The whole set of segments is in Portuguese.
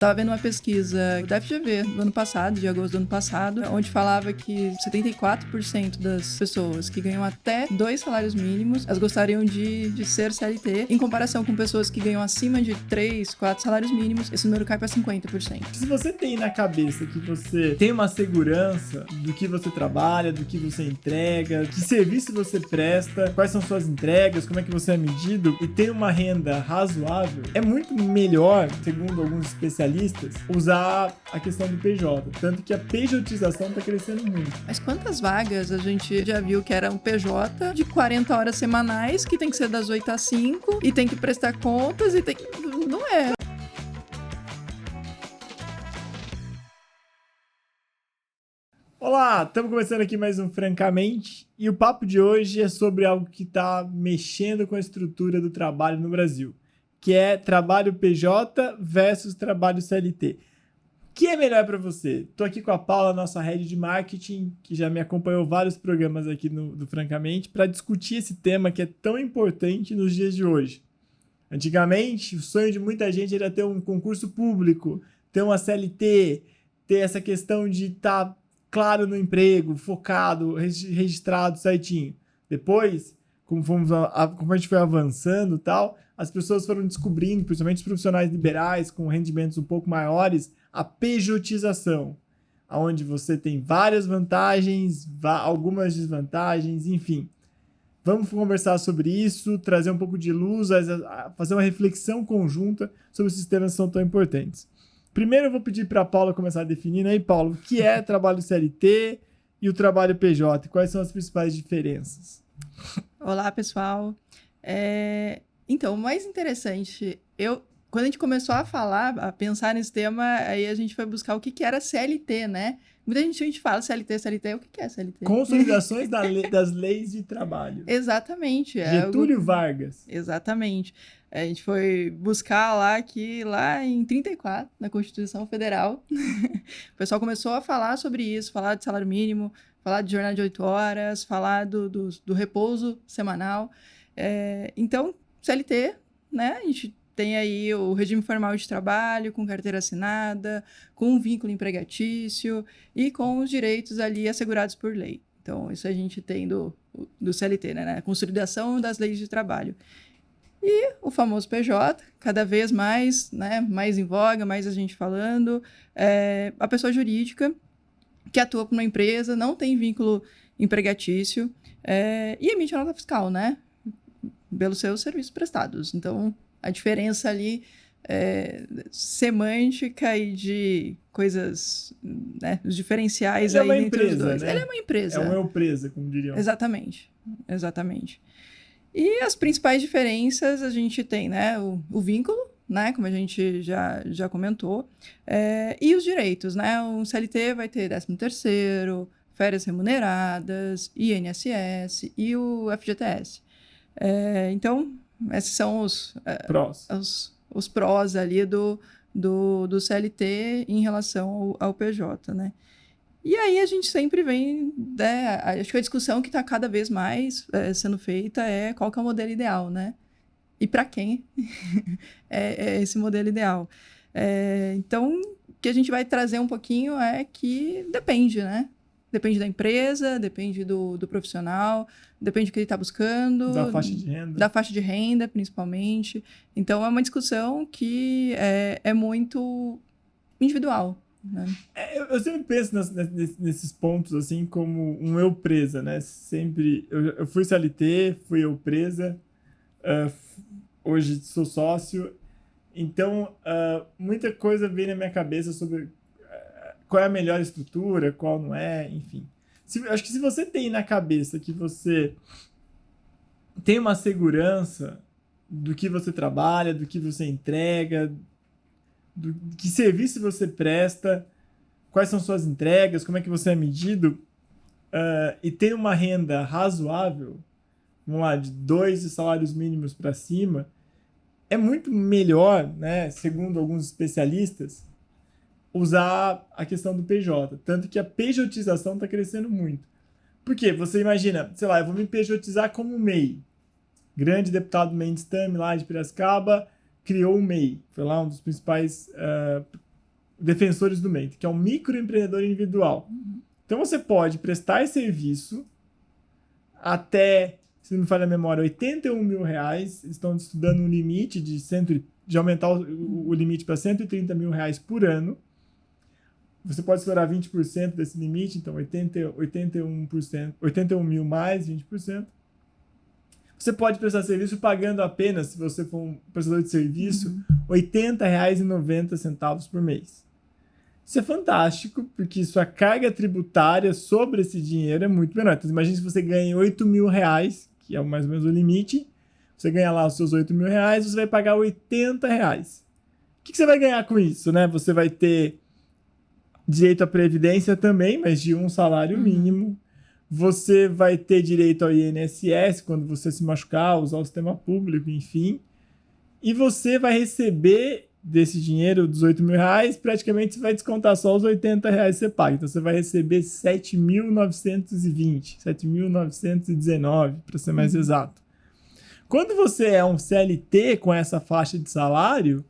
Estava vendo uma pesquisa da FGV do ano passado, de agosto do ano passado, onde falava que 74% das pessoas que ganham até 2 salários mínimos, elas gostariam de ser CLT, em comparação com pessoas que ganham acima de 3, 4 salários mínimos, esse número cai para 50%. Se você tem na cabeça que você tem uma segurança do que você trabalha, do que você entrega, que serviço você presta, quais são suas entregas, como é que você é medido, e tem uma renda razoável, é muito melhor, segundo alguns especialistas, usar a questão do PJ. Tanto que a pejotização está crescendo muito. Mas quantas vagas a gente já viu que era um PJ de 40 horas semanais, que tem que ser das 8 às 5, e tem que prestar contas, e tem que... Não é. Olá, estamos começando aqui mais um Francamente, e o papo de hoje é sobre algo que está mexendo com a estrutura do trabalho no Brasil, que é trabalho PJ versus trabalho CLT. O que é melhor para você? Estou aqui com a Paula, nossa head de marketing, que já me acompanhou vários programas aqui do Francamente, para discutir esse tema que é tão importante nos dias de hoje. Antigamente, o sonho de muita gente era ter um concurso público, ter uma CLT, ter essa questão de estar claro no emprego, focado, registrado certinho. Depois, como a gente foi avançando e tal, as pessoas foram descobrindo, principalmente os profissionais liberais com rendimentos um pouco maiores, a pejotização, onde você tem várias vantagens, algumas desvantagens, enfim. Vamos conversar sobre isso, trazer um pouco de luz, fazer uma reflexão conjunta sobre esses temas que são tão importantes. Primeiro eu vou pedir para a Paula começar definindo aí, Paulo, o que é trabalho CLT e o trabalho PJ, quais são as principais diferenças? Olá, pessoal. Então, o mais interessante, quando a gente começou a pensar nesse tema, aí a gente foi buscar o que era CLT, né? Muita gente fala CLT, o que é CLT? Consolidações das leis de trabalho. Exatamente. Getúlio Vargas. Exatamente. A gente foi buscar lá em 34, na Constituição Federal, o pessoal começou a falar sobre isso, falar de salário mínimo, falar de jornada de 8 horas, falar do repouso semanal. Então, CLT, né? A gente tem aí o regime formal de trabalho, com carteira assinada, com um vínculo empregatício e com os direitos ali assegurados por lei. Então, isso a gente tem do CLT, né? A consolidação das leis de trabalho. E o famoso PJ, cada vez mais, né, mais em voga, mais a gente falando, a pessoa jurídica que atua para uma empresa, não tem vínculo empregatício e emite a nota fiscal, né, pelos seus serviços prestados. Então, a diferença ali semântica e de coisas, né, os diferenciais Ele aí é entre os dois. Né? Ele é uma empresa. É uma empresa, como diriam. Exatamente. E as principais diferenças a gente tem, né, o vínculo, né, como a gente já comentou, e os direitos, né, o CLT vai ter 13º, férias remuneradas, INSS e o FGTS. Então, esses são os prós ali do CLT em relação ao PJ, né. E aí a gente sempre vem, né, acho que a discussão que está cada vez mais sendo feita é qual que é o modelo ideal, né? E para quem é esse modelo ideal. Então, o que a gente vai trazer um pouquinho é que depende, né? Depende da empresa, depende do profissional, depende do que ele está buscando. Da faixa de renda. Da faixa de renda, principalmente. Então, é uma discussão que é muito individual. Eu sempre penso nesses pontos assim como um eu presa, né? Sempre eu fui CLT, fui eu presa, hoje sou sócio, então muita coisa vem na minha cabeça sobre qual é a melhor estrutura, qual não é, enfim. Acho que se você tem na cabeça que você tem uma segurança do que você trabalha, do que você entrega, que serviço você presta, quais são suas entregas, como é que você é medido, e tem uma renda razoável, vamos lá, de 2 salários mínimos para cima, é muito melhor, né, segundo alguns especialistas, usar a questão do PJ. Tanto que a pejotização está crescendo muito. Por quê? Você imagina, sei lá, eu vou me pejotizar como MEI. Grande deputado Mendes Tami, lá de Piracicaba, criou o MEI. Foi lá um dos principais defensores do MEI, que é um microempreendedor individual. Então você pode prestar esse serviço até, se não me falha a memória, R$81 mil. Estão estudando um limite de aumentar o limite para R$130 mil por ano. Você pode estourar 20% desse limite, então 81 mil mais 20%. Você pode prestar serviço pagando apenas, se você for um prestador de serviço, R$80,90 por mês. Isso é fantástico, porque sua carga tributária sobre esse dinheiro é muito menor. Então, imagine se você ganha R$8 mil, que é mais ou menos o limite. Você ganha lá os seus R$8 mil, você vai pagar R$80. O que você vai ganhar com isso, né? Você vai ter direito à previdência também, mas de um salário mínimo. Você vai ter direito ao INSS quando você se machucar, usar o sistema público, enfim. E você vai receber desse dinheiro, dos R$8 mil, praticamente você vai descontar só os R$80 que você paga. Então você vai receber 7.920, 7.919, para ser mais exato. Quando você é um CLT com essa faixa de salário,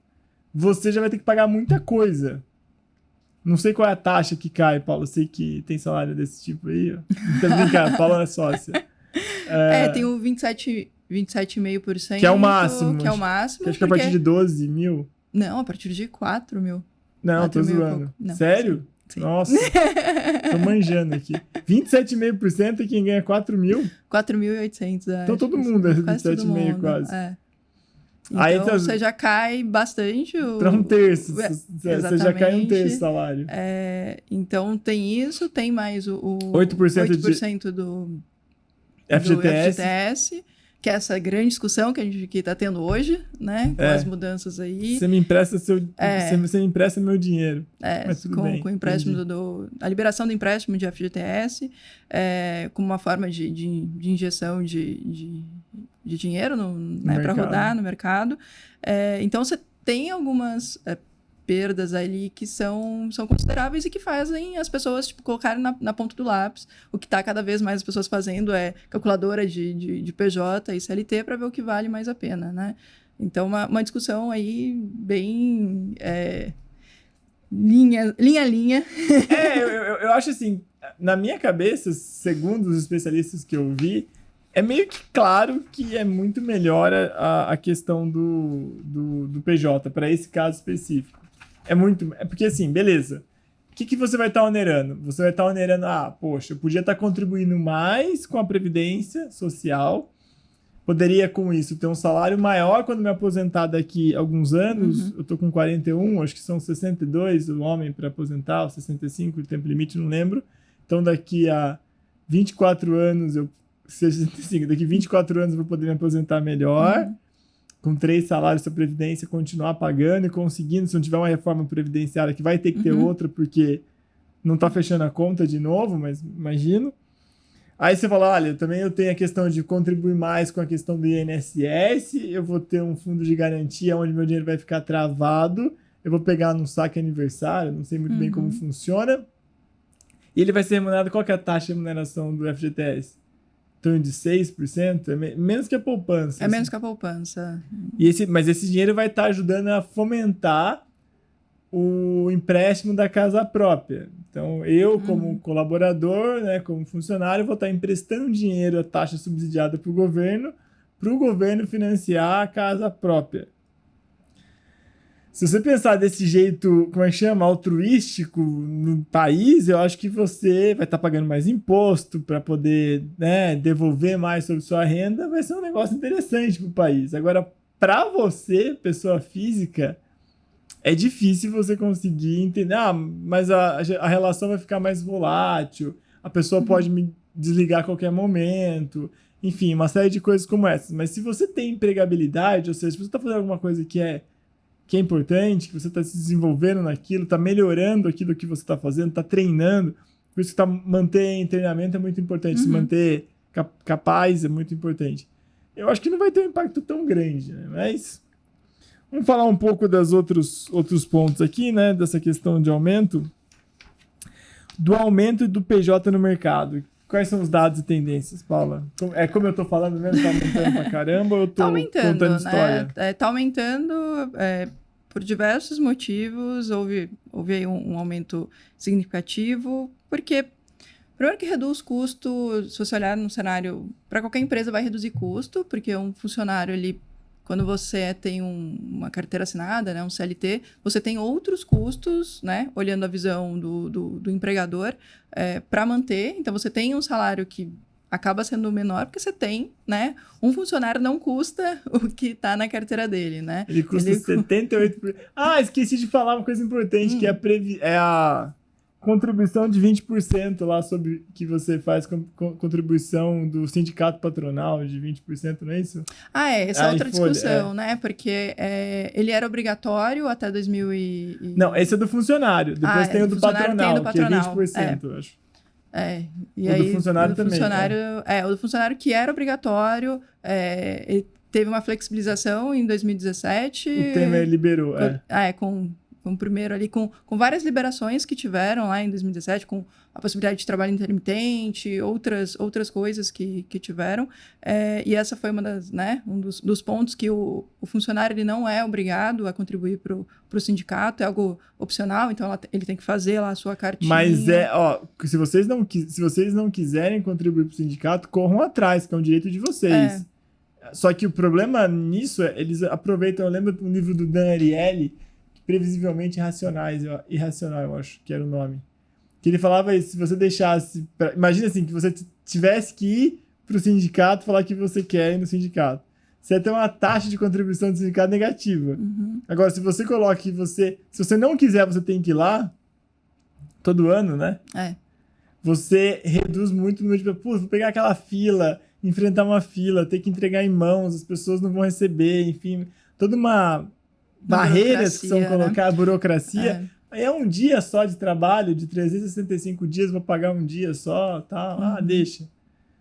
você já vai ter que pagar muita coisa. Não sei qual é a taxa que cai, Paulo. Eu sei que tem salário desse tipo aí. Não tô brincando, Paulo é sócia. Tem o 27,5%. Que é o máximo. Que é o máximo. Que acho que é a partir de 12 mil. Não, a partir de 4 mil. Não, tô zoando. Não, sério? Sim. Nossa, tô manjando aqui. 27,5% é quem ganha 4 mil? 4.800, então todo mundo é 27,5 quase. Então aí, você já cai bastante. Para um terço. Você já cai um terço do salário. Então tem isso, tem mais o 8% do FGTS. Que é essa grande discussão que a gente está tendo hoje, né? Com as mudanças aí. Você me empresta você me empresta meu dinheiro. Mas tudo bem, com o empréstimo a liberação do empréstimo de FGTS, como uma forma de injeção de dinheiro para rodar no mercado. Então você tem algumas perdas ali que são consideráveis e que fazem as pessoas colocarem na ponta do lápis. O que está cada vez mais as pessoas fazendo é calculadora de PJ e CLT para ver o que vale mais a pena, né? Então, uma discussão aí bem linha a linha. Eu acho assim, na minha cabeça, segundo os especialistas que eu vi, é meio que claro que é muito melhor a questão do PJ para esse caso específico. Porque assim, beleza. O que você vai estar onerando? Você vai estar onerando, poxa, eu podia estar contribuindo mais com a Previdência Social, poderia com isso ter um salário maior quando me aposentar daqui a alguns anos. Eu tô com 41, acho que são 62 o homem para aposentar, ou 65 o tempo limite, não lembro. Então daqui a 24 anos, daqui 24 anos eu vou poder me aposentar melhor. Com 3 salários da Previdência, continuar pagando e conseguindo, se não tiver uma reforma previdenciária, que vai ter que ter outra, porque não está fechando a conta de novo, mas imagino. Aí você fala, olha, também eu tenho a questão de contribuir mais com a questão do INSS, eu vou ter um fundo de garantia onde meu dinheiro vai ficar travado, eu vou pegar num saque aniversário, não sei muito bem como funciona, e ele vai ser remunerado. Qual que é a taxa de remuneração do FGTS? Em torno de 6%, menos que a poupança. Menos que a poupança. Mas esse dinheiro vai estar ajudando a fomentar o empréstimo da casa própria. Então, eu, como colaborador, né, como funcionário, vou estar emprestando dinheiro à taxa subsidiada para o governo financiar a casa própria. Se você pensar desse jeito, como é que chama, altruístico no país, eu acho que você vai estar pagando mais imposto para poder, né, devolver mais sobre sua renda, vai ser um negócio interessante para o país. Agora, para você, pessoa física, é difícil você conseguir entender, mas a relação vai ficar mais volátil, a pessoa pode me desligar a qualquer momento, enfim, uma série de coisas como essas. Mas se você tem empregabilidade, ou seja, se você está fazendo alguma coisa que é importante, que você está se desenvolvendo naquilo, está melhorando aquilo que você está fazendo, está treinando, por isso que manter treinamento é muito importante, se manter capaz é muito importante. Eu acho que não vai ter um impacto tão grande, né? Mas vamos falar um pouco dos outros pontos aqui, né? Dessa questão de aumento. Do aumento do PJ no mercado. Quais são os dados e tendências, Paula? Como eu tô falando mesmo, tá aumentando pra caramba ou eu tô contando história? Tá aumentando por diversos motivos, houve aí um aumento significativo, porque, primeiro que reduz custo, se você olhar no cenário, para qualquer empresa vai reduzir custo, porque um funcionário, quando você tem uma carteira assinada, né, um CLT, você tem outros custos, né, olhando a visão do empregador, para manter. Então, você tem um salário que acaba sendo menor, porque você tem, né, um funcionário não custa o que está na carteira dele, né? Ele custa 78%. Esqueci de falar uma coisa importante, que é a contribuição de 20% lá sobre que você faz contribuição do sindicato patronal de 20%, não é isso? Essa é outra discussão, né? Porque ele era obrigatório até 2000 Não, esse é do funcionário. Depois tem o do patronal, que é 20%, eu acho. E o aí, do funcionário também. O do funcionário que era obrigatório, ele teve uma flexibilização em 2017. O Temer liberou, com o primeiro ali, com várias liberações que tiveram lá em 2017, com a possibilidade de trabalho intermitente, outras coisas que tiveram. E essa foi um dos pontos que o funcionário ele não é obrigado a contribuir para o sindicato, é algo opcional, então ele tem que fazer lá a sua cartinha. Mas se vocês não quiserem contribuir para o sindicato, corram atrás, que é um direito de vocês. Só que o problema nisso eles aproveitam, eu lembro do livro do Dan Ariely, Previsivelmente Irracional, eu acho que era o nome. Que ele falava isso, se você deixasse... Imagina assim, que você tivesse que ir pro sindicato falar que você quer ir no sindicato. Você ia ter uma taxa de contribuição do sindicato negativa. Uhum. Agora, se você coloca que se você não quiser, você tem que ir lá, todo ano, né? Você reduz muito o número de... vou pegar aquela fila, enfrentar uma fila, ter que entregar em mãos, as pessoas não vão receber, enfim. Toda uma... barreiras que são colocadas, burocracia. É um dia só de trabalho, de 365 dias, vou pagar um dia só, tal. Deixa.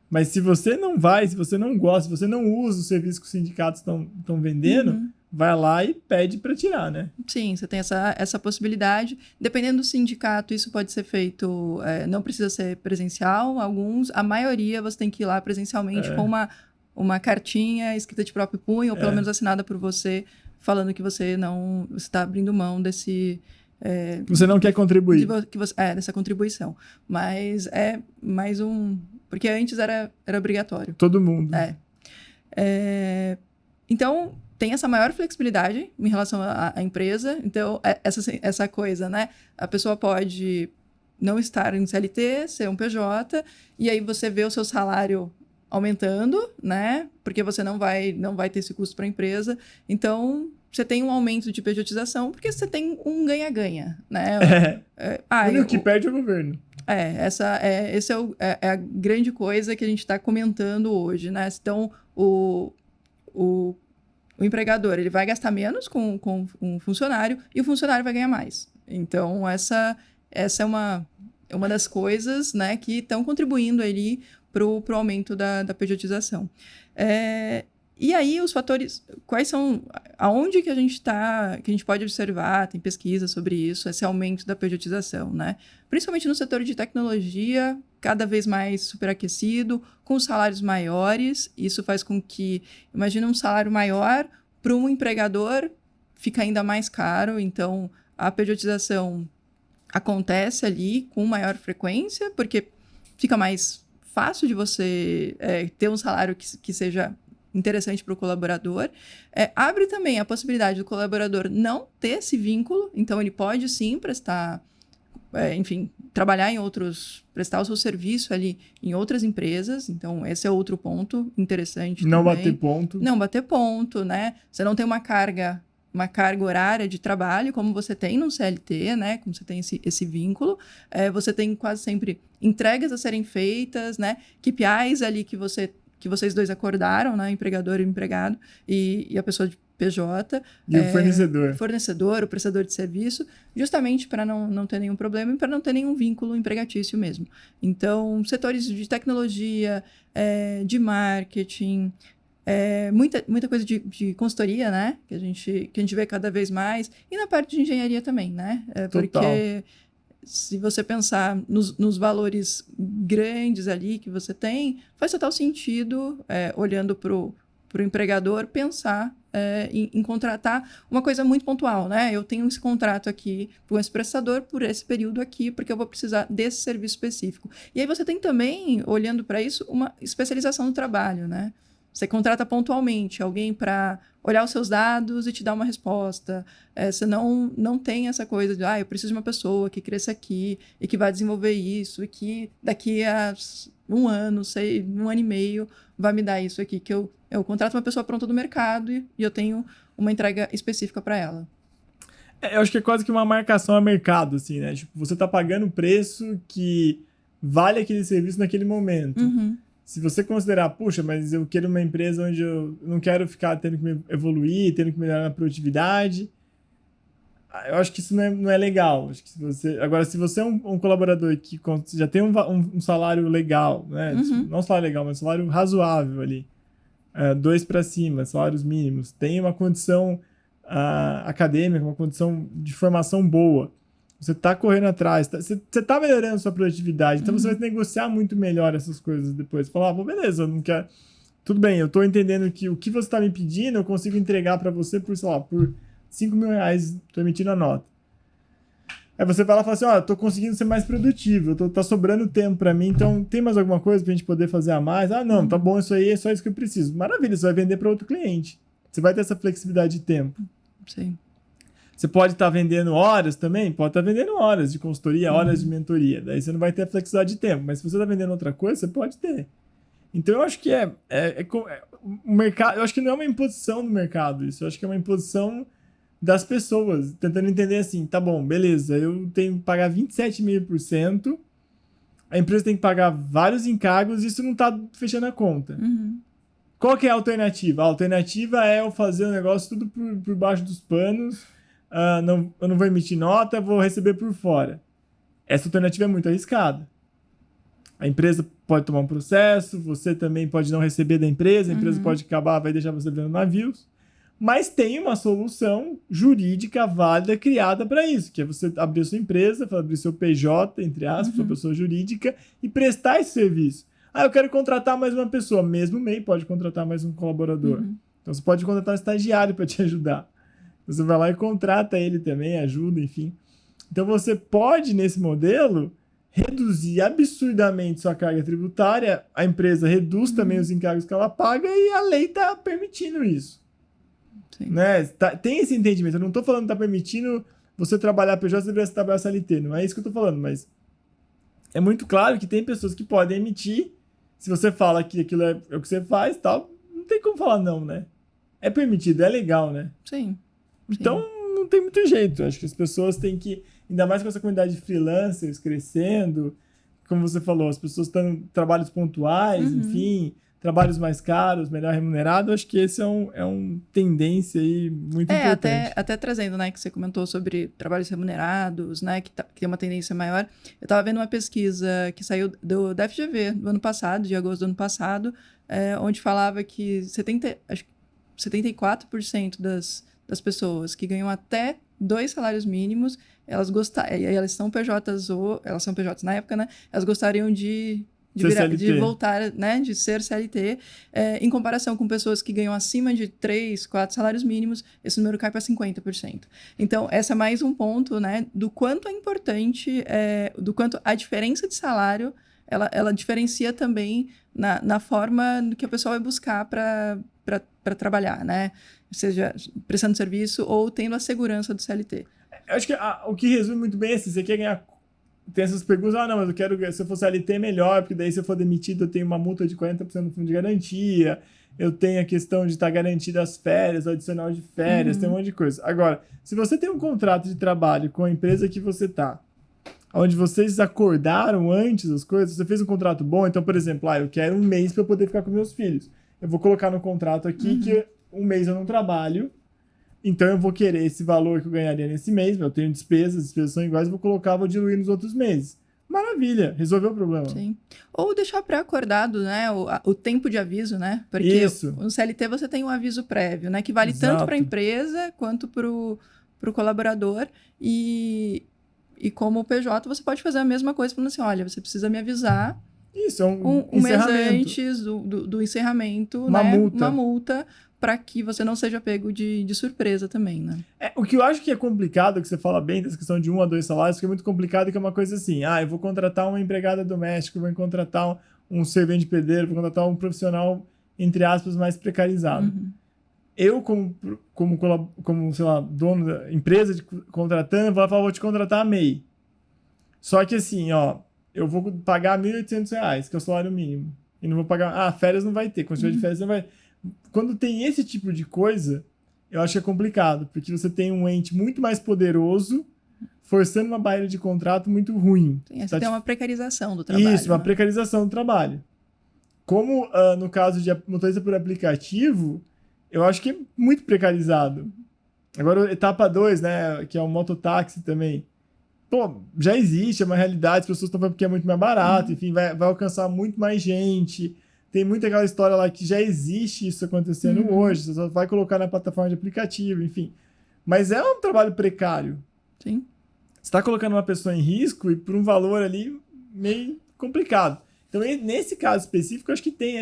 Mas se você não vai, se você não gosta, se você não usa o serviço que os sindicatos estão vendendo, vai lá e pede para tirar, né? Sim, você tem essa possibilidade. Dependendo do sindicato, isso pode ser feito, não precisa ser presencial, a maioria você tem que ir lá presencialmente com uma cartinha escrita de próprio punho, ou pelo menos assinada por você, falando que você está abrindo mão desse... você não quer contribuir. Dessa contribuição. Mas é mais porque antes era obrigatório. Todo mundo. Então, tem essa maior flexibilidade em relação à empresa. Então, essa coisa, né? A pessoa pode não estar em CLT, ser um PJ, e aí você vê o seu salário aumentando, né? Porque você não vai ter esse custo para a empresa. Então, você tem um aumento de pejotização porque você tem um ganha-ganha, né? O único que perde é o governo. Essa é a grande coisa que a gente está comentando hoje, né? Então, o empregador ele vai gastar menos com um funcionário e o funcionário vai ganhar mais. Então, essa é uma das coisas, né, que estão contribuindo ali para o aumento da pejotização. E aí, os fatores, quais são, aonde que a gente pode observar, tem pesquisa sobre isso, esse aumento da pejotização, né? Principalmente no setor de tecnologia, cada vez mais superaquecido, com salários maiores, isso faz com que, imagina um salário maior, para um empregador fica ainda mais caro, então a pejotização acontece ali com maior frequência, porque fica mais fácil de você ter um salário que seja interessante para o colaborador. Abre também a possibilidade do colaborador não ter esse vínculo, então ele pode sim prestar, trabalhar prestar o seu serviço ali em outras empresas, então esse é outro ponto interessante não também. Não bater ponto, né? Você não tem uma carga horária de trabalho, como você tem no CLT, né? Como você tem esse vínculo. Você tem quase sempre entregas a serem feitas, né? KPIs ali que vocês dois acordaram, né? Empregador e empregado, e a pessoa de PJ. E o fornecedor. O prestador de serviço, justamente para não ter nenhum problema e para não ter nenhum vínculo empregatício mesmo. Então, setores de tecnologia, de marketing, muita coisa de consultoria, né? Que a gente vê cada vez mais. E na parte de engenharia também, né? Porque se você pensar nos valores grandes ali que você tem, faz total sentido, olhando o empregador pensar em contratar uma coisa muito pontual, né? Eu tenho esse contrato aqui com esse prestador por esse período aqui, porque eu vou precisar desse serviço específico. E aí você tem também, olhando para isso, uma especialização no trabalho, né? Você contrata pontualmente alguém para olhar os seus dados e te dar uma resposta. Você não tem essa coisa de, eu preciso de uma pessoa que cresça aqui e que vai desenvolver isso e que daqui a um ano e meio vai me dar isso aqui, que eu contrato uma pessoa pronta do mercado e eu tenho uma entrega específica para ela. Eu acho que é quase que uma marcação a mercado, assim, né? Tipo, você tá pagando o preço que vale aquele serviço naquele momento. Uhum. Se você considerar, puxa, mas eu quero uma empresa onde eu não quero ficar tendo que me evoluir, tendo que melhorar a produtividade, eu acho que isso não é legal. Acho que agora, se você é um colaborador que já tem um salário legal, né? Uhum. Não um salário legal, mas um salário razoável ali, 2 para cima, salários mínimos, tem uma condição acadêmica, uma condição de formação boa, você está correndo atrás, você está melhorando a sua produtividade, então você vai negociar muito melhor essas coisas depois. Falar, beleza, eu não quero... Tudo bem, eu estou entendendo que o que você está me pedindo, eu consigo entregar para você por, sei lá, por R$5.000, estou emitindo a nota. Aí você vai lá e fala assim, estou conseguindo ser mais produtivo, tá sobrando tempo para mim, então tem mais alguma coisa para a gente poder fazer a mais? Não, tá bom, isso aí é só isso que eu preciso. Maravilha, você vai vender para outro cliente. Você vai ter essa flexibilidade de tempo. Sim. Você pode estar vendendo horas também, pode estar vendendo horas de consultoria, horas de mentoria. Daí você não vai ter a flexibilidade de tempo, mas se você está vendendo outra coisa, você pode ter. Então eu acho que o mercado, eu acho que não é uma imposição do mercado isso, eu acho que é uma imposição das pessoas, tentando entender assim, tá bom, beleza, eu tenho que pagar 27,5%, a empresa tem que pagar vários encargos e isso não está fechando a conta. Uhum. Qual que é a alternativa? A alternativa é eu fazer o negócio tudo por baixo dos panos, eu não vou emitir nota, vou receber por fora. Essa alternativa é muito arriscada. A empresa pode tomar um processo, você também pode não receber da empresa, a empresa pode acabar, vai deixar você vendo navios, mas tem uma solução jurídica válida criada para isso, que é você abrir a sua empresa, abrir seu PJ, entre aspas, sua pessoa jurídica, e prestar esse serviço. Eu quero contratar mais uma pessoa. Mesmo MEI pode contratar mais um colaborador. Então você pode contratar um estagiário para te ajudar. Você vai lá e contrata ele também, ajuda, enfim. Então você pode, nesse modelo, reduzir absurdamente sua carga tributária, a empresa reduz também os encargos que ela paga e a lei está permitindo isso. Né? Tem esse entendimento. Eu não estou falando que está permitindo você trabalhar PJ, você deveria trabalhar CLT. Não é isso que eu estou falando, mas é muito claro que tem pessoas que podem emitir. Se você fala que aquilo é o que você faz, tal, não tem como falar não, né? É permitido, é legal, né? Sim. Então, não tem muito jeito. Acho que as pessoas têm que, ainda mais com essa comunidade de freelancers crescendo, como você falou, as pessoas estão em trabalhos pontuais, enfim, trabalhos mais caros, melhor remunerados. Acho que esse é um tendência aí muito importante. Até trazendo, né, que você comentou sobre trabalhos remunerados, né, que tem uma tendência maior. Eu estava vendo uma pesquisa que saiu da FGV do ano passado, de agosto do ano passado, onde falava que 74% das pessoas que ganham até 2 salários mínimos, elas são PJs elas são PJs na época, né? Elas gostariam de voltar, né, de ser CLT, em comparação com pessoas que ganham acima de 3, 4 salários mínimos, esse número cai para 50%. Então, esse é mais um ponto, né, do quanto é importante, do quanto a diferença de salário, ela diferencia também na forma que a pessoa vai buscar para trabalhar, né? Seja prestando serviço ou tendo a segurança do CLT. Eu acho que o que resume muito bem é assim, você quer ganhar... Tem essas perguntas, não, mas eu quero, se eu for CLT, melhor, porque daí se eu for demitido eu tenho uma multa de 40% no fundo de garantia, eu tenho a questão de estar garantida as férias, o adicional de férias, tem um monte de coisa. Agora, se você tem um contrato de trabalho com a empresa que você está, onde vocês acordaram antes as coisas, você fez um contrato bom, então, por exemplo, eu quero 1 mês para eu poder ficar com meus filhos. Eu vou colocar no contrato aqui que 1 mês eu não trabalho, então eu vou querer esse valor que eu ganharia nesse mês, eu tenho despesas são iguais, vou diluir nos outros meses. Maravilha, resolveu o problema. Sim. Ou deixar pré-acordado, né, o tempo de aviso, né? Porque no CLT você tem um aviso prévio, né, que vale tanto para a empresa quanto para o colaborador. E como PJ você pode fazer a mesma coisa, falando assim, olha, você precisa me avisar Isso, é um um mês encerramento. antes do encerramento, Uma né? multa. Uma multa para que você não seja pego de surpresa também, né? O que eu acho que é complicado, que você fala bem dessa questão de 1 a 2 salários, que é muito complicado, que é uma coisa assim, eu vou contratar uma empregada doméstica, vou contratar um servente pedreiro, vou contratar um profissional, entre aspas, mais precarizado. Uhum. Eu, como sei lá, dono da empresa contratando, vou falar, vou te contratar a MEI. Só que assim, eu vou pagar R$1.800, que é o salário mínimo. E não vou pagar, férias não vai ter, quando tiver de férias não vai. Quando tem esse tipo de coisa, eu acho que é complicado, porque você tem um ente muito mais poderoso forçando uma barreira de contrato muito ruim. Sim, você tem uma precarização do trabalho. Isso, uma né? precarização do trabalho. Como no caso de motorista por aplicativo, eu acho que é muito precarizado. Agora, etapa 2, né, que é o mototáxi também. Pô, já existe, é uma realidade, as pessoas estão falando porque é muito mais barato, enfim, vai alcançar muito mais gente. Tem muita aquela história lá que já existe isso acontecendo hoje, você só vai colocar na plataforma de aplicativo, enfim. Mas é um trabalho precário. Sim. Você está colocando uma pessoa em risco e por um valor ali meio complicado. Então, nesse caso específico, eu acho que tem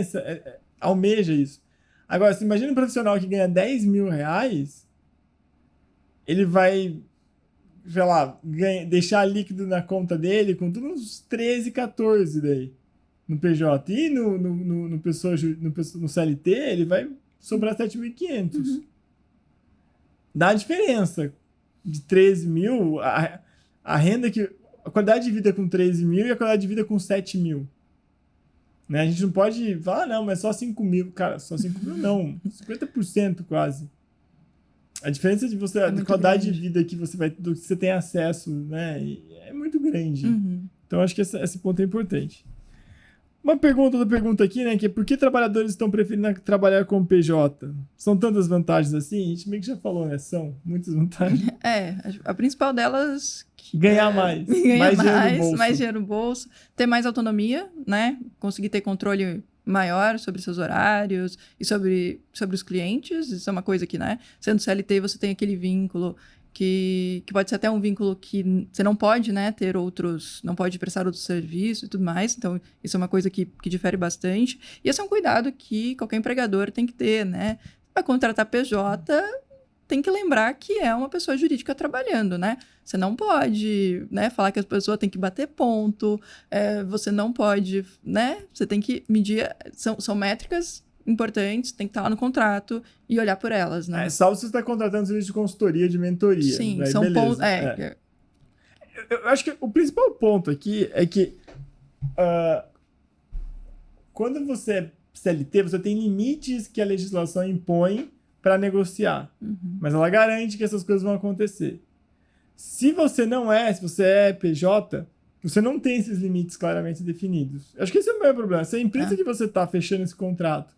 almeja isso. Agora, você imagina um profissional que ganha R$10.000, ele vai, sei lá, deixar líquido na conta dele com tudo uns 13, 14 daí, no PJ. E no CLT, ele vai sobrar 7.500. Dá a diferença de 13 mil, a renda a qualidade de vida com 13 mil e a qualidade de vida com 7 mil. Né? A gente não pode falar, não, mas só 5 mil. Cara, só 5 mil não. 50% quase. A diferença de você, a qualidade grande de vida que você vai, do que você tem acesso, né, é muito grande. Então, acho que esse ponto é importante. Uma pergunta aqui, né, que é por que trabalhadores estão preferindo trabalhar com PJ? São tantas vantagens assim? A gente meio que já falou, né? São muitas vantagens. A principal delas... Ganhar mais. Mais dinheiro no bolso. Ter mais autonomia, né? Conseguir ter controle maior sobre seus horários e sobre os clientes. Isso é uma coisa que, né? Sendo CLT, você tem aquele vínculo que pode ser até um vínculo que você não pode, né, ter outros, não pode prestar outros serviços e tudo mais. Então, isso é uma coisa que difere bastante. E esse é um cuidado que qualquer empregador tem que ter, né? Para contratar PJ, tem que lembrar que é uma pessoa jurídica trabalhando, né? Você não pode, né, falar que a pessoa tem que bater ponto, você não pode, né? Você tem que medir, são métricas importantes, tem que estar lá no contrato e olhar por elas, né? Salvo se você está contratando serviço de consultoria, de mentoria. Sim, aí, são pontos... Eu acho que o principal ponto aqui é que quando você é CLT, você tem limites que a legislação impõe para negociar. Mas ela garante que essas coisas vão acontecer. Se você é PJ, você não tem esses limites claramente definidos. Eu acho que esse é o maior problema. Se a empresa que você está fechando esse contrato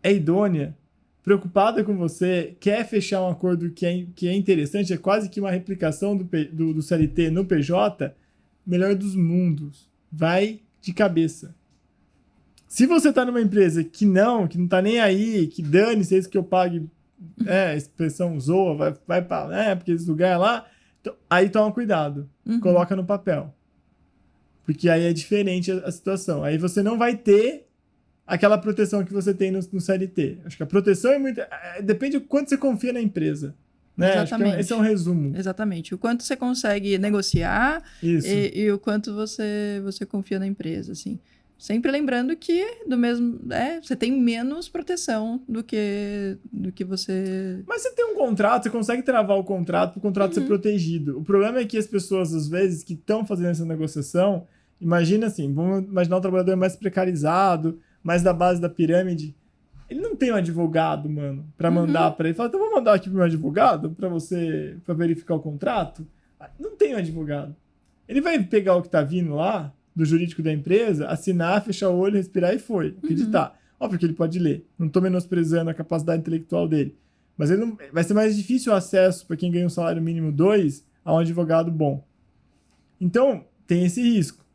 é idônea, preocupada com você, quer fechar um acordo que é interessante, é quase que uma replicação do CLT no PJ, melhor dos mundos. Vai de cabeça. Se você está numa empresa que não está nem aí, que dane-se, é isso que eu pague, a expressão zoa, vai para porque esse lugar lá, então, aí toma cuidado, coloca no papel. Porque aí é diferente a situação. Aí você não vai ter aquela proteção que você tem no CLT. Acho que a proteção é muito... depende do quanto você confia na empresa. Né? Exatamente. Acho que esse é um resumo. Exatamente. O quanto você consegue negociar e o quanto você confia na empresa, assim. Sempre lembrando que você tem menos proteção do que você... Mas você tem um contrato, você consegue travar o contrato para o contrato ser protegido. O problema é que as pessoas, às vezes, que estão fazendo essa negociação, imagina assim, vamos imaginar um trabalhador mais precarizado, mais da base da pirâmide, ele não tem um advogado, mano, para mandar para ele. Fala, então vou mandar aqui pro meu advogado para verificar o contrato. Não tem um advogado. Ele vai pegar o que tá vindo lá, do jurídico da empresa, assinar, fechar o olho, respirar e foi. Acreditar. Óbvio que ele pode ler. Não estou menosprezando a capacidade intelectual dele. Mas ele não, vai ser mais difícil o acesso para quem ganha um salário mínimo 2 a um advogado bom. Então, tem esse risco.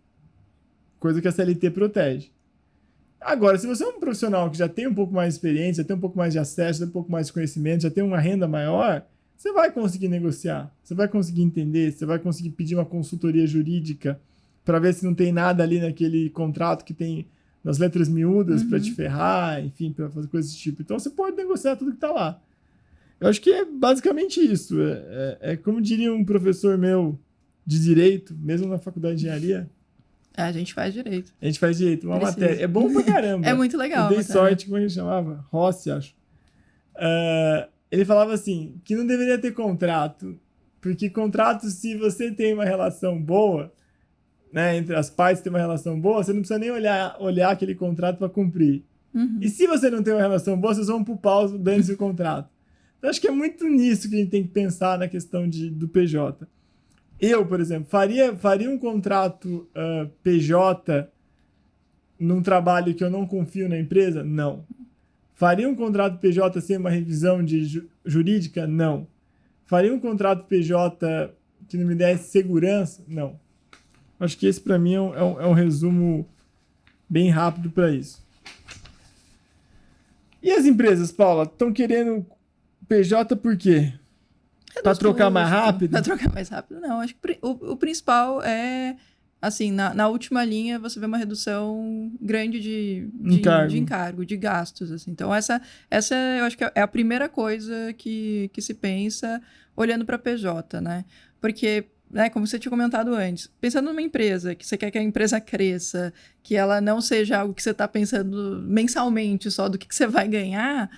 Coisa que a CLT protege. Agora, se você é um profissional que já tem um pouco mais de experiência, já tem um pouco mais de acesso, já tem um pouco mais de conhecimento, já tem uma renda maior, você vai conseguir negociar. Você vai conseguir entender, você vai conseguir pedir uma consultoria jurídica para ver se não tem nada ali naquele contrato que tem nas letras miúdas para te ferrar, enfim, para fazer coisas desse tipo. Então você pode negociar tudo que tá lá. Eu acho que é basicamente isso. É como diria um professor meu de direito, mesmo na faculdade de engenharia. A gente faz direito. A gente faz direito, uma matéria. É bom pra caramba. É muito legal. Eu dei sorte, como a gente chamava? Rossi, acho. Ele falava assim, que não deveria ter contrato, porque contrato, se você tem uma relação boa, né, entre as partes tem uma relação boa, você não precisa nem olhar aquele contrato para cumprir. E se você não tem uma relação boa, vocês vão pro pau dando-se o contrato. Então, acho que é muito nisso que a gente tem que pensar na questão do PJ. Eu, por exemplo, faria um contrato PJ num trabalho que eu não confio na empresa? Não. Faria um contrato PJ sem uma revisão jurídica? Não. Faria um contrato PJ que não me desse segurança? Não. Acho que esse, para mim, é um resumo bem rápido para isso. E as empresas, Paula, estão querendo PJ por quê? Para trocar mais rápido? Para trocar mais rápido, não. Acho que o principal é, assim, na última linha você vê uma redução grande de encargo, de gastos. Assim. Então, essa eu acho que é a primeira coisa que se pensa olhando para PJ, né? Porque, né, como você tinha comentado antes, pensando numa empresa, que você quer que a empresa cresça, que ela não seja algo que você está pensando mensalmente só do que você vai ganhar,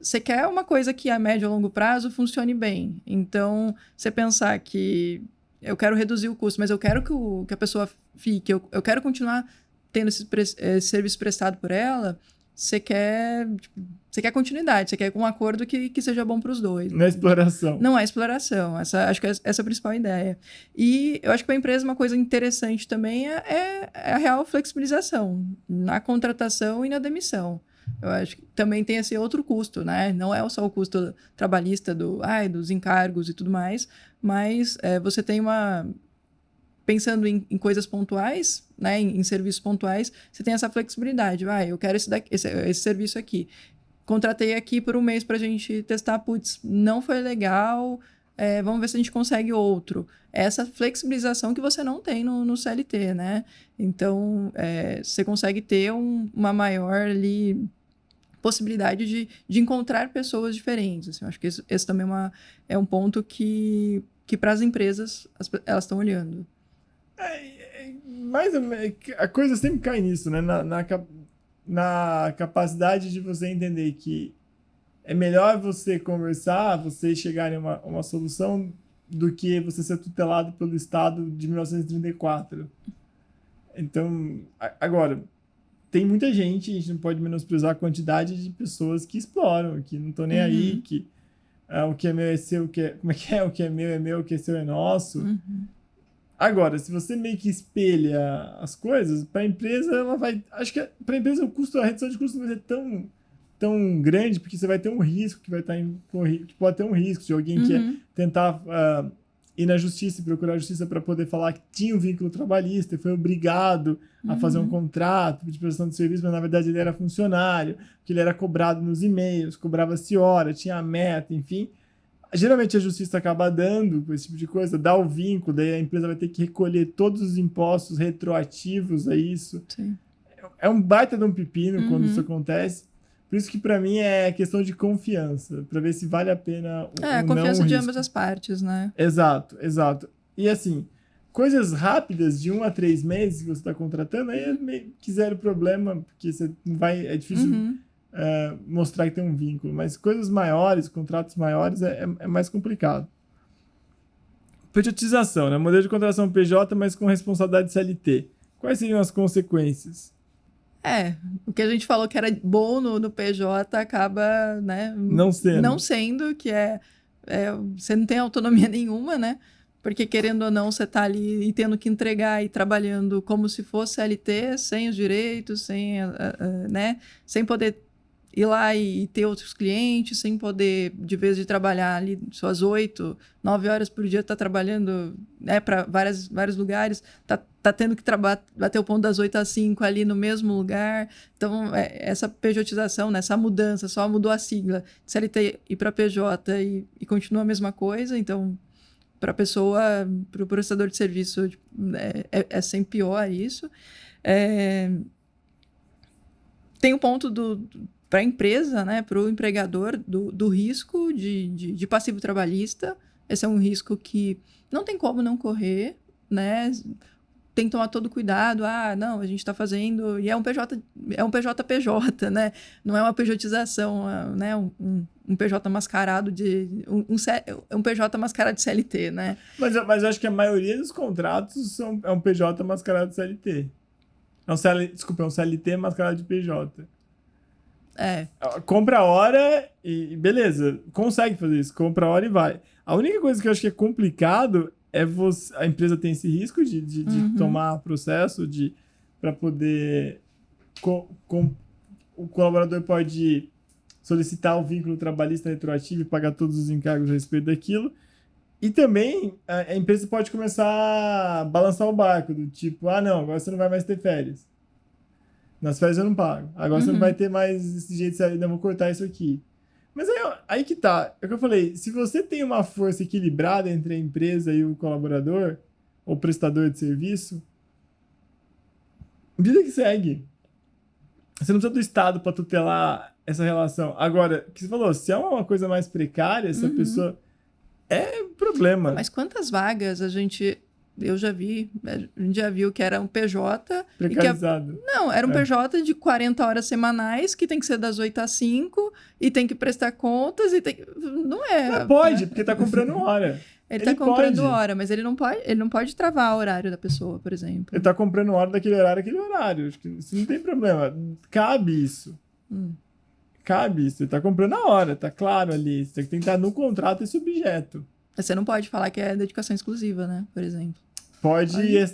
você quer uma coisa que a médio e longo prazo funcione bem. Então, você pensar que eu quero reduzir o custo, mas eu quero que a pessoa fique, eu quero continuar tendo esse serviço prestado por ela, você quer continuidade, você quer um acordo que seja bom para os dois. Não é exploração. Não é exploração. Acho que essa é a principal ideia. E eu acho que para a empresa uma coisa interessante também é a real flexibilização na contratação e na demissão. Eu acho que também tem esse outro custo, né? Não é só o custo trabalhista dos encargos e tudo mais, mas você tem pensando em coisas pontuais, né, em serviços pontuais, você tem essa flexibilidade. Eu quero esse serviço aqui. Contratei aqui por um mês para a gente testar. Putz, não foi legal, vamos ver se a gente consegue outro. Essa flexibilização que você não tem no CLT, né? Então, você consegue ter uma maior ali, possibilidade de encontrar pessoas diferentes. Assim, eu acho que esse também é um ponto que para as empresas elas estão olhando. Mas a coisa sempre cai nisso, né? Na capacidade de você entender que é melhor você conversar, você chegar em uma solução, do que você ser tutelado pelo Estado de 1934. Então, agora, tem muita gente, a gente não pode menosprezar a quantidade de pessoas que exploram, que não estão nem aí, que o que é meu é seu, como é que é? O que é meu, o que é seu é nosso. Agora, se você meio que espelha as coisas, para a empresa, ela vai... Acho que para a empresa a redução de custo não vai ser tão grande, porque você vai ter um risco que vai estar que pode ter um risco de alguém que quer tentar ir na justiça e procurar a justiça para poder falar que tinha um vínculo trabalhista e foi obrigado a fazer um contrato de prestação de serviço, mas na verdade ele era funcionário, que ele era cobrado nos e-mails, cobrava-se hora, tinha a meta, enfim. Geralmente a justiça acaba dando esse tipo de coisa, dá o vínculo, daí a empresa vai ter que recolher todos os impostos retroativos a isso. Sim. É um baita de um pepino quando isso acontece. Por isso que para mim é questão de confiança, para ver se vale a pena ou não. A confiança de ambas as partes, né? Exato. E assim, coisas rápidas de 1 a 3 meses que você está contratando, aí é meio que zero problema, porque você não vai, é difícil mostrar que tem um vínculo, mas coisas maiores, contratos maiores, é mais complicado. Pejotização, né? Modelo de contratação PJ, mas com responsabilidade CLT. Quais seriam as consequências? O que a gente falou que era bom no PJ acaba, né, não sendo, que você não tem autonomia nenhuma, né? Porque, querendo ou não, você está ali e tendo que entregar e trabalhando como se fosse CLT, sem os direitos, sem poder ir lá e ter outros clientes, sem poder, de vez de trabalhar ali suas 8, 9 horas por dia, tá trabalhando, né, para vários lugares, tá tendo que bater o ponto das 8 às 5 ali no mesmo lugar. Então, essa pejotização, né, essa mudança, só mudou a sigla de CLT e para PJ e continua a mesma coisa. Então, para a pessoa, para o prestador de serviço, tipo, é sempre pior isso. Tem o ponto para a empresa, né, para o empregador, do risco de passivo trabalhista. Esse é um risco que não tem como não correr, né? Tem que tomar todo cuidado. Não, a gente está fazendo... E é um PJPJ, né? Não é uma pejotização, né? Um PJ mascarado de... Um PJ mascarado de CLT, né? Mas eu acho que a maioria dos contratos é um PJ mascarado de CLT. Desculpa, é um CLT mascarado de PJ. Compra a hora e beleza, consegue fazer isso. Compra a hora e vai. A única coisa que eu acho que é complicado é a empresa tem esse risco de tomar processo para poder... o colaborador pode solicitar o vínculo trabalhista retroativo e pagar todos os encargos a respeito daquilo. E também a empresa pode começar a balançar o barco, do tipo, não, agora você não vai mais ter férias. Nas férias eu não pago. Agora você não vai ter mais esse jeito de sair, não, vou cortar isso aqui. Mas aí que tá. É o que eu falei, se você tem uma força equilibrada entre a empresa e o colaborador, ou prestador de serviço, vida que segue. Você não precisa do Estado para tutelar essa relação. Agora, o que você falou, se é uma coisa mais precária, essa pessoa... É problema. Mas quantas vagas a gente já viu que era um PJ... Precarizado. Não, era um PJ de 40 horas semanais, que tem que ser das 8 às 5, e tem que prestar contas, Não é... Mas pode, porque tá comprando hora. Ele tá comprando hora, mas ele não pode travar o horário da pessoa, por exemplo. Ele tá comprando hora daquele horário. Acho que isso não tem problema. Cabe isso. Cabe isso. Ele tá comprando a hora, tá claro ali. Você tem que estar no contrato esse objeto. Você não pode falar que é dedicação exclusiva, né? Por exemplo.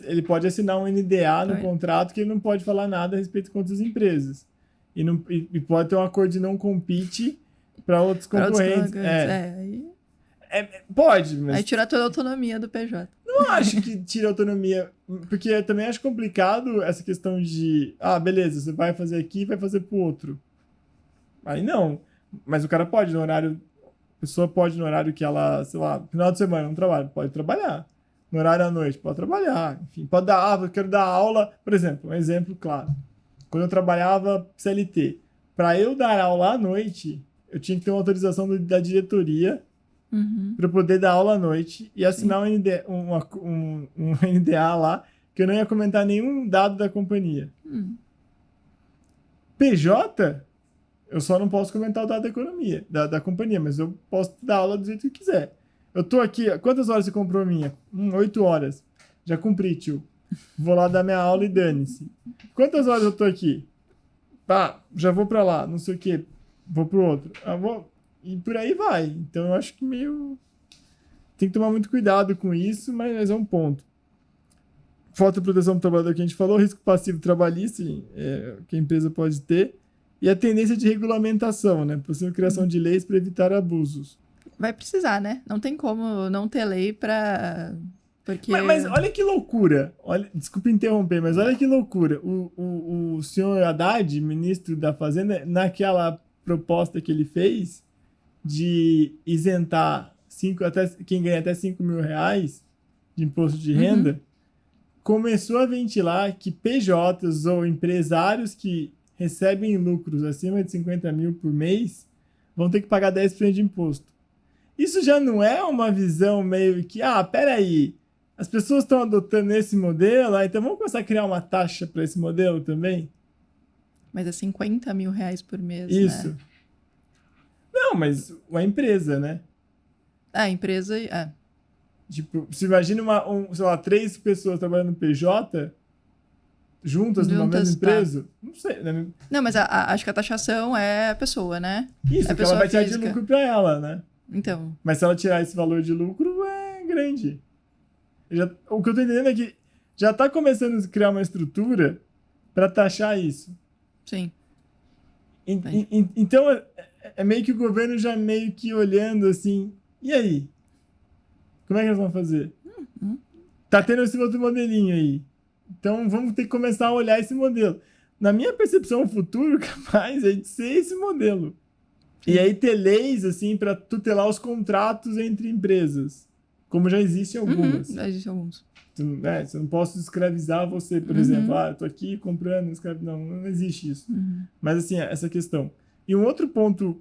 Ele pode assinar um NDA no contrato que ele não pode falar nada a respeito de outras empresas. E pode ter um acordo de não compete para outros concorrentes. Pode, mas... Aí tirar toda a autonomia do PJ. Não acho que tira autonomia, porque eu também acho complicado essa questão de... beleza, você vai fazer aqui e vai fazer pro outro. Aí não. Mas o cara pode, no horário... A pessoa pode, no horário que ela, sei lá, final de semana não trabalha, pode trabalhar. No horário à noite, pode trabalhar. Enfim, pode dar... eu quero dar aula... Por exemplo, um exemplo claro. Quando eu trabalhava CLT, para eu dar aula à noite, eu tinha que ter uma autorização da diretoria para poder dar aula à noite e assinar um NDA lá, que eu não ia comentar nenhum dado da companhia. PJ, eu só não posso comentar o dado da economia, da companhia, mas eu posso dar aula do jeito que eu quiser. Eu tô aqui, quantas horas você comprou minha? 8 horas. Já cumpri, tio. Vou lá dar minha aula e dane-se. Quantas horas eu tô aqui? Já vou pra lá, não sei o que. Vou pro outro. E por aí vai. Então eu acho que tem que tomar muito cuidado com isso, mas é um ponto. Falta de proteção do trabalhador que a gente falou, risco passivo trabalhista que a empresa pode ter, e a tendência de regulamentação, né? Possível criação de leis para evitar abusos. Vai precisar, né? Não tem como não ter lei para... Porque... Mas olha que loucura. Desculpa interromper, mas olha que loucura. O senhor Haddad, ministro da Fazenda, naquela proposta que ele fez de isentar quem ganha até 5 mil reais de imposto de renda, começou a ventilar que PJs ou empresários que recebem lucros acima de 50 mil por mês vão ter que pagar 10% de imposto. Isso já não é uma visão meio que, peraí, as pessoas estão adotando esse modelo, então vamos começar a criar uma taxa para esse modelo também? Mas é 50 mil reais por mês, Isso. Né? Não, mas a empresa, né? A empresa... Tipo, se imagina sei lá, 3 pessoas trabalhando no PJ juntas numa mesma empresa. Não sei. Né? Não, mas acho que a taxação é a pessoa, né? Isso, porque ela vai tirar de lucro para ela, né? Então. Mas se ela tirar esse valor de lucro, é grande. O que eu tô entendendo é que já tá começando a criar uma estrutura para taxar isso. Sim. Então, é meio que o governo já meio que olhando assim, e aí? Como é que eles vão fazer? Tá tendo esse outro modelinho aí. Então, vamos ter que começar a olhar esse modelo. Na minha percepção, o futuro capaz é de ser esse modelo. Sim. E aí ter leis, assim, para tutelar os contratos entre empresas. como já existem algumas. Já existem alguns. Você não posso escravizar você, por exemplo. Eu tô aqui comprando, não existe isso. Mas, assim, essa questão. E um outro ponto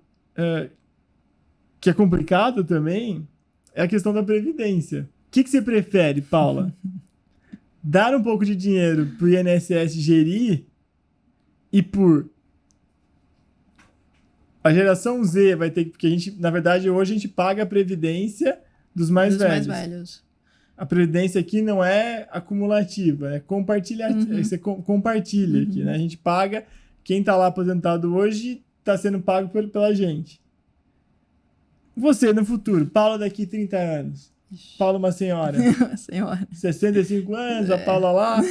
que é complicado também é a questão da previdência. O que você prefere, Paula? Dar um pouco de dinheiro pro INSS gerir e por... A geração Z vai ter que... Porque a gente, na verdade, hoje a gente paga a previdência dos mais velhos. A previdência aqui não é acumulativa, é compartilhativa. Você compartilha aqui, né? A gente paga, quem tá lá aposentado hoje tá sendo pago pela gente. Você, no futuro, Paula daqui 30 anos. Paula, uma senhora. Uma senhora. 65 anos, a Paula lá.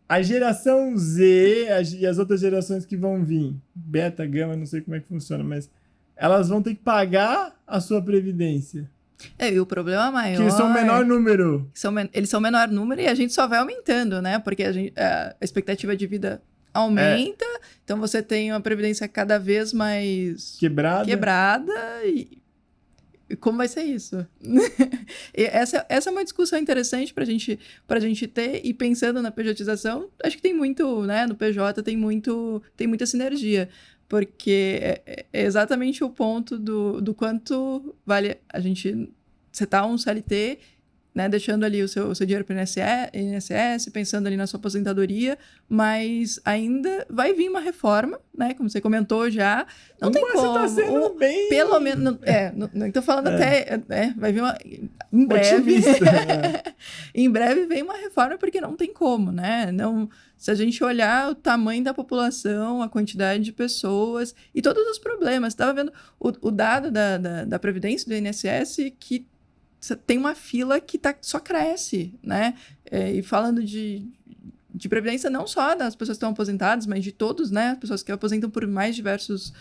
A geração Z e as outras gerações que vão vir, beta, gama, não sei como é que funciona, mas elas vão ter que pagar a sua previdência. E o problema maior... Que eles são o menor número. Eles são o menor número e a gente só vai aumentando, né? Porque a expectativa de vida aumenta, então você tem uma previdência cada vez mais... Quebrada e como vai ser isso? E essa é uma discussão interessante pra gente ter, e pensando na pejotização, acho que tem muito, né? No PJ tem muita sinergia. Porque é exatamente o ponto do quanto vale a gente setar um CLT, né, deixando ali o seu dinheiro para o INSS, pensando ali na sua aposentadoria, mas ainda vai vir uma reforma, né, como você comentou já. Não tem como. Você está sendo bem... Pelo menos... não estou falando até... vai vir uma... Em breve... Em breve vem uma reforma, porque não tem como, né? Não... Se a gente olhar o tamanho da população, a quantidade de pessoas e todos os problemas. Estava vendo o dado da Previdência do INSS que tem uma fila que só cresce, né? E falando de Previdência não só das pessoas que estão aposentadas, mas de todos, né? As pessoas que aposentam por mais diversos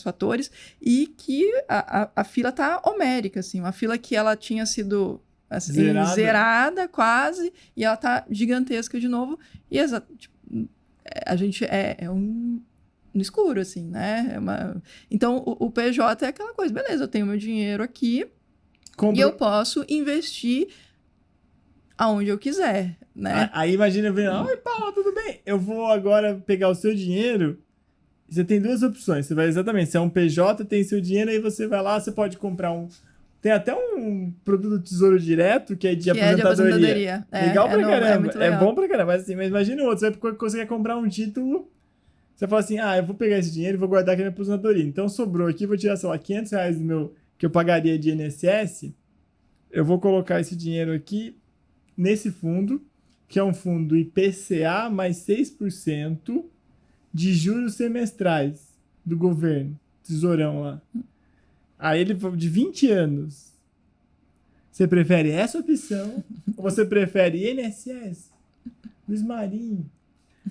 fatores. E que a fila está homérica, assim. Uma fila que ela tinha sido... Assim, zerada quase, e ela tá gigantesca de novo, e a gente é no escuro, assim, né? Então, o PJ é aquela coisa, beleza, eu tenho meu dinheiro aqui, e eu posso investir aonde eu quiser, né? Aí imagina, oi, Paula, tudo bem? Eu vou agora pegar o seu dinheiro. Você tem duas opções, você vai exatamente, se é um PJ, tem seu dinheiro, aí você vai lá, você pode comprar Tem até um produto do Tesouro Direto, que é de aposentadoria. Legal pra caramba. É bom pra caramba. Mas imagina o outro. Você vai conseguir comprar um título. Você fala assim, eu vou pegar esse dinheiro e vou guardar aqui na aposentadoria. Então sobrou aqui, vou tirar, sei lá, R$500 do meu, que eu pagaria de INSS. Eu vou colocar esse dinheiro aqui nesse fundo, que é um fundo IPCA mais 6% de juros semestrais do governo. Tesourão lá. Aí ele falou de 20 anos. Você prefere essa opção ou você prefere INSS? Luiz Marinho.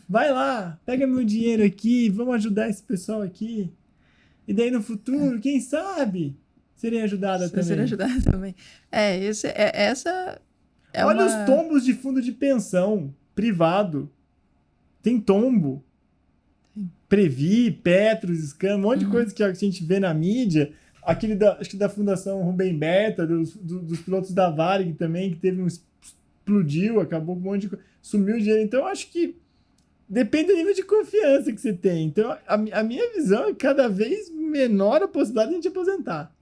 Vai lá, pega meu dinheiro aqui, vamos ajudar esse pessoal aqui. E daí no futuro, quem sabe, serem ajudadas também. Serem ajudadas também. Essa é Olha os tombos de fundo de pensão privado. Tem tombo. Previ, Petros, Scam, um monte de coisa que a gente vê na mídia. Aquele acho que da Fundação Rubem Berta, dos pilotos da Varig também, que teve explodiu, acabou com um monte de coisa, sumiu o dinheiro. Então, eu acho que depende do nível de confiança que você tem. Então, a minha visão é cada vez menor a possibilidade de a gente aposentar.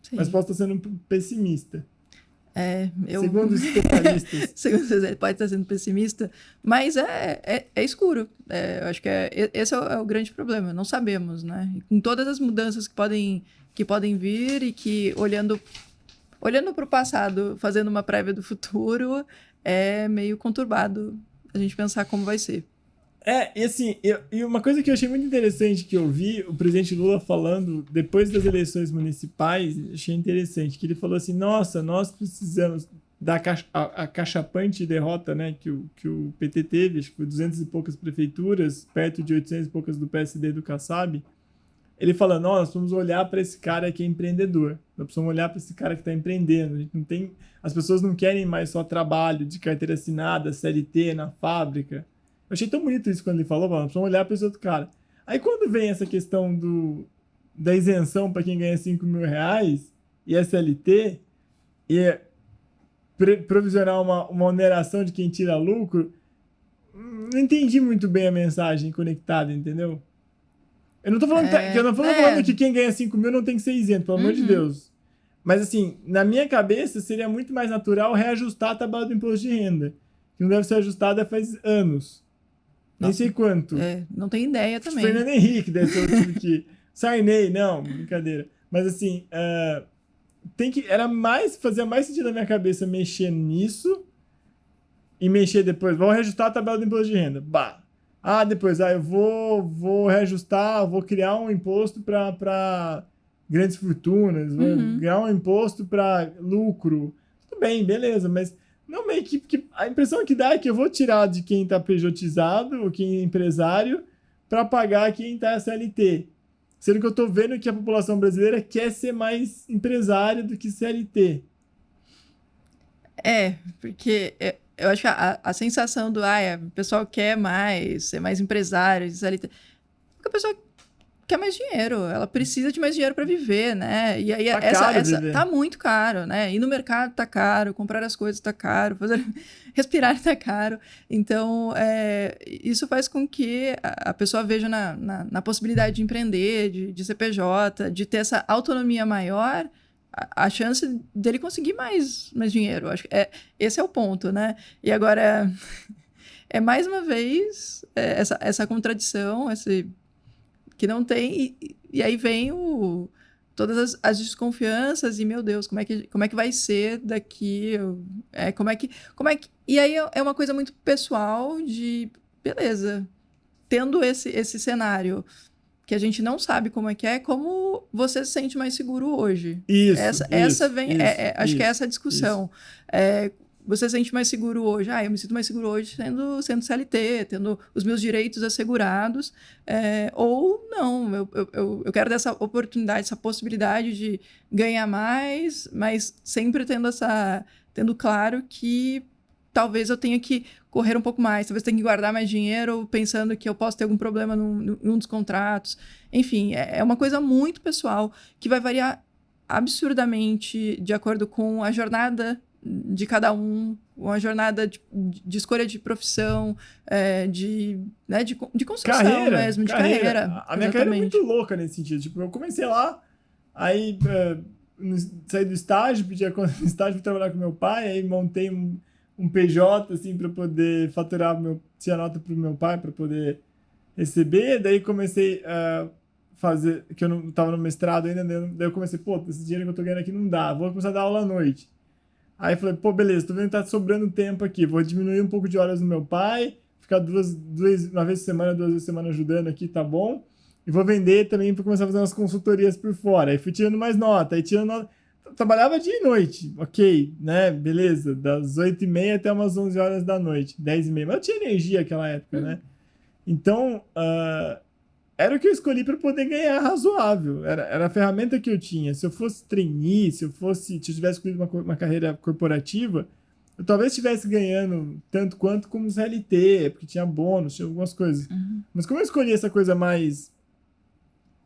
Sim. Mas posso estar sendo pessimista. Segundo os especialistas. Segundo você pode estar sendo pessimista, mas é escuro. Eu acho que esse é o grande problema. Não sabemos, né? E com todas as mudanças que podem vir e que, olhando para o passado, fazendo uma prévia do futuro, é meio conturbado a gente pensar como vai ser. E assim, e uma coisa que eu achei muito interessante que eu vi o presidente Lula falando depois das eleições municipais, achei interessante, que ele falou assim, nossa, nós precisamos da acachapante derrota, né, que o PT teve, acho que foi 200 e poucas prefeituras, perto de 800 e poucas do PSD e do Kassab. Ele fala, nós vamos olhar para esse cara que é empreendedor, nós precisamos olhar para esse cara que está empreendendo, a gente não tem, as pessoas não querem mais só trabalho de carteira assinada, CLT na fábrica. Eu achei tão bonito isso quando ele falou, nós precisamos olhar para esse outro cara. Aí quando vem essa questão da isenção para quem ganha R$5.000 e SLT, e provisionar uma oneração de quem tira lucro, não entendi muito bem a mensagem conectada, entendeu? Eu não tô falando, eu não tô falando que quem ganha 5 mil não tem que ser isento, pelo amor de Deus. Mas, assim, na minha cabeça, seria muito mais natural reajustar a tabela do imposto de renda, que não deve ser ajustada faz anos. Nem sei quanto. Não tenho ideia também. Fernando Henrique deve ser o tipo que... Sarney, não, brincadeira. Mas, assim, fazia mais sentido na minha cabeça mexer nisso e mexer depois. Vou reajustar a tabela do imposto de renda. Bah. Depois, eu vou reajustar, vou criar um imposto para grandes fortunas, vou criar um imposto para lucro. Tudo bem, beleza, mas não meio que a impressão que dá é que eu vou tirar de quem está pejotizado, ou quem é empresário, para pagar quem está CLT. Sendo que eu estou vendo que a população brasileira quer ser mais empresária do que CLT. Porque eu acho que a sensação do o pessoal quer mais, ser mais empresário, CLT, porque a pessoa quer mais dinheiro, ela precisa de mais dinheiro para viver, né? E aí tá muito caro, né? Ir no mercado tá caro, comprar as coisas tá caro, respirar tá caro. Então, isso faz com que a pessoa veja na possibilidade de empreender, de ser PJ, de ter essa autonomia maior, a chance dele conseguir mais dinheiro. Acho que esse é o ponto, né? E agora, mais uma vez, essa contradição, que não tem, e aí vem todas as desconfianças, e meu Deus, como é que vai ser daqui? E aí é uma coisa muito pessoal de, beleza, tendo esse cenário que a gente não sabe como como você se sente mais seguro hoje. Acho que é essa a discussão. Você se sente mais seguro hoje? Eu me sinto mais seguro hoje sendo CLT, tendo os meus direitos assegurados, ou não, eu quero dessa oportunidade, essa possibilidade de ganhar mais, mas sempre tendo claro que talvez eu tenha que correr um pouco mais, talvez tenha que guardar mais dinheiro, pensando que eu posso ter algum problema num dos contratos. Enfim, é uma coisa muito pessoal, que vai variar absurdamente de acordo com a jornada de cada um, uma jornada de escolha de profissão, de construção mesmo, de carreira. A minha carreira é muito louca nesse sentido. Tipo, eu comecei lá, aí saí do estágio, pedi estágio para trabalhar com meu pai, aí montei um PJ, assim, para poder faturar, tinha nota para o meu pai, para poder receber. Daí comecei a fazer, que eu não estava no mestrado ainda, daí eu comecei, esse dinheiro que eu tô ganhando aqui não dá, vou começar a dar aula à noite. Aí falei, beleza, tô vendo que tá sobrando tempo aqui, vou diminuir um pouco de horas no meu pai, ficar uma vez por semana, 2 vezes por semana ajudando aqui, tá bom? E vou vender também para começar a fazer umas consultorias por fora. Aí fui tirando mais nota, trabalhava dia e noite, ok, né, beleza, das 8h30 até umas 11 horas da noite, 10h30, mas eu tinha energia naquela época, né? Então, era o que eu escolhi para poder ganhar razoável. Era a ferramenta que eu tinha. Se eu fosse trainee, se eu tivesse escolhido uma carreira corporativa, eu talvez estivesse ganhando tanto quanto como CLT, porque tinha bônus, tinha algumas coisas. Mas como eu escolhi essa coisa mais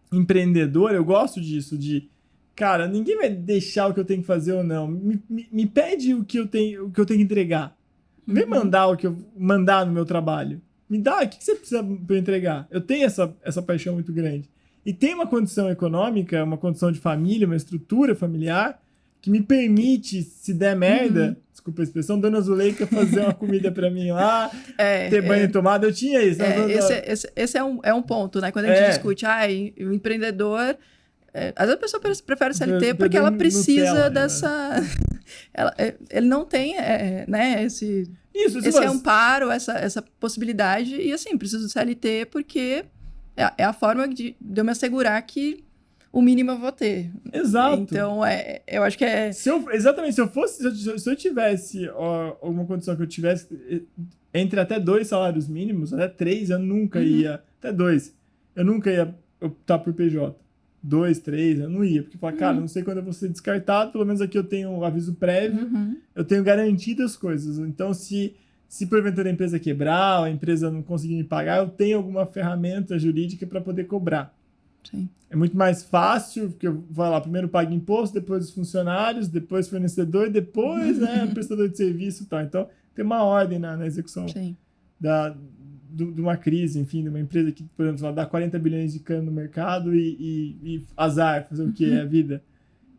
empreendedora, eu gosto disso, cara, ninguém vai deixar o que eu tenho que fazer ou não. Me pede o que eu tenho que entregar. Não vem mandar no meu trabalho. Me dá, o que você precisa para entregar? Eu tenho essa paixão muito grande. E tem uma condição econômica, uma condição de família, uma estrutura familiar que me permite, se der merda, desculpa a expressão, Dona Zuleika fazer uma comida para mim lá, ter banho tomado. Eu tinha isso. Esse é um ponto, né? Quando a gente discute, o empreendedor... às vezes a pessoa prefere o CLT porque ela precisa dessa... ele não tem esse amparo, essa possibilidade, e assim, preciso do CLT porque é a forma de eu me assegurar que o mínimo eu vou ter. Exato. Então, eu acho que exatamente, se eu tivesse alguma condição que eu tivesse entre até 2 salários mínimos, até 3, eu nunca ia... Até 2, eu nunca ia optar por PJ. 2, 3, eu não ia, porque fala, cara, não sei quando eu vou ser descartado, pelo menos aqui eu tenho um aviso prévio, eu tenho garantido as coisas. Então, se porventura a empresa quebrar, a empresa não conseguir me pagar, eu tenho alguma ferramenta jurídica para poder cobrar. Sim. É muito mais fácil, porque eu vou lá, primeiro pago imposto, depois os funcionários, depois fornecedor, depois prestador de serviço e tal. Então, tem uma ordem na execução Sim. de uma crise, enfim, de uma empresa que, por exemplo, dá 40 bilhões de cano no mercado e azar, fazer o quê? É a vida.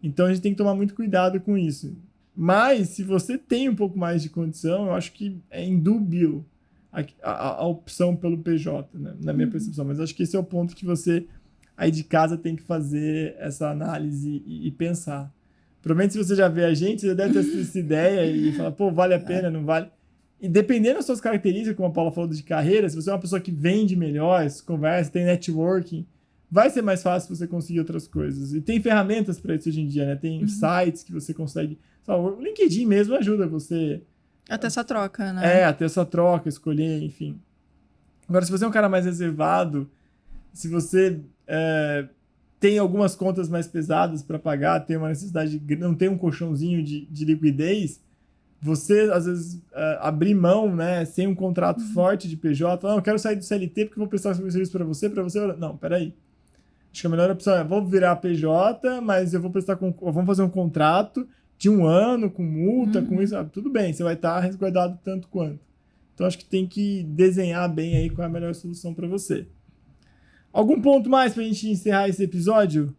Então, a gente tem que tomar muito cuidado com isso. Mas, se você tem um pouco mais de condição, eu acho que é indúbio a opção pelo PJ, né? Na minha percepção. Mas acho que esse é o ponto que você, aí de casa, tem que fazer essa análise e pensar. Provavelmente, se você já vê a gente, você deve ter essa ideia e falar, pô, vale a pena, não vale? E dependendo das suas características, como a Paula falou de carreira, se você é uma pessoa que vende melhor, se conversa, tem networking, vai ser mais fácil você conseguir outras coisas. E tem ferramentas para isso hoje em dia, né? Tem sites que você consegue... O LinkedIn mesmo ajuda você... Até essa troca, né? até essa troca, escolher, enfim. Agora, se você é um cara mais reservado, se você tem algumas contas mais pesadas para pagar, tem uma necessidade de... não tem um colchãozinho de liquidez, você, às vezes, abrir mão, né, sem um contrato forte de PJ, não, eu quero sair do CLT porque eu vou prestar serviço para você. Não, peraí. Acho que a melhor opção é, vou virar PJ, mas eu vou vamos fazer um contrato de 1 ano, com multa, com isso. Tudo bem, você vai estar resguardado tanto quanto. Então, acho que tem que desenhar bem aí qual é a melhor solução para você. Algum ponto mais para a gente encerrar esse episódio?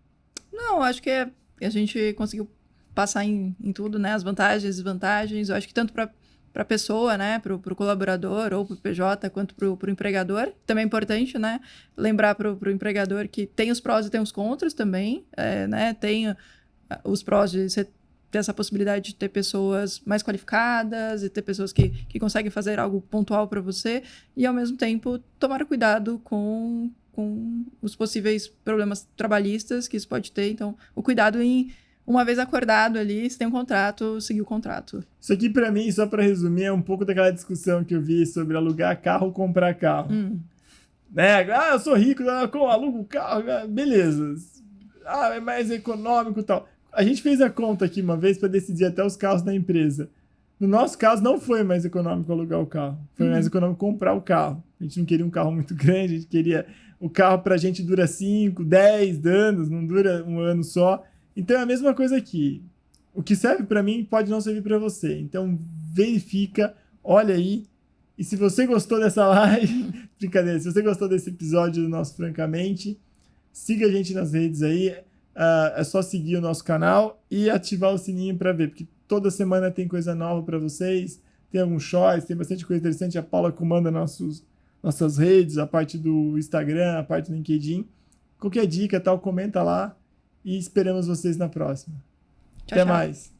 Não, acho que a gente conseguiu passar em tudo, né? As vantagens e desvantagens. Eu acho que tanto para a pessoa, né? Para o colaborador ou para o PJ, quanto para o empregador. Também é importante, né? Lembrar para o empregador que tem os prós e tem os contras também, né? Tem os prós de você ter essa possibilidade de ter pessoas mais qualificadas e ter pessoas que conseguem fazer algo pontual para você e, ao mesmo tempo, tomar cuidado com os possíveis problemas trabalhistas que isso pode ter. Então, o cuidado em, uma vez acordado ali, se tem um contrato, seguir o contrato. Isso aqui, para mim, só para resumir, é um pouco daquela discussão que eu vi sobre alugar carro ou comprar carro. Né? Eu sou rico, alugo carro, beleza. É mais econômico e tal. A gente fez a conta aqui uma vez para decidir até os carros da empresa. No nosso caso, não foi mais econômico alugar o carro. Foi mais econômico comprar o carro. A gente não queria um carro muito grande, a gente queria... O carro pra gente dura 5, 10 anos, não dura 1 ano só. Então é a mesma coisa aqui. O que serve para mim pode não servir para você. Então verifica, olha aí. E se você gostou dessa live... Brincadeira, se você gostou desse episódio do nosso Francamente, siga a gente nas redes aí. É só seguir o nosso canal e ativar o sininho para ver, porque toda semana tem coisa nova para vocês, tem alguns shorts, tem bastante coisa interessante. A Paula comanda nossas redes, a parte do Instagram, a parte do LinkedIn. Qualquer dica, tal, comenta lá e esperamos vocês na próxima. Tchau, Até tchau. mais.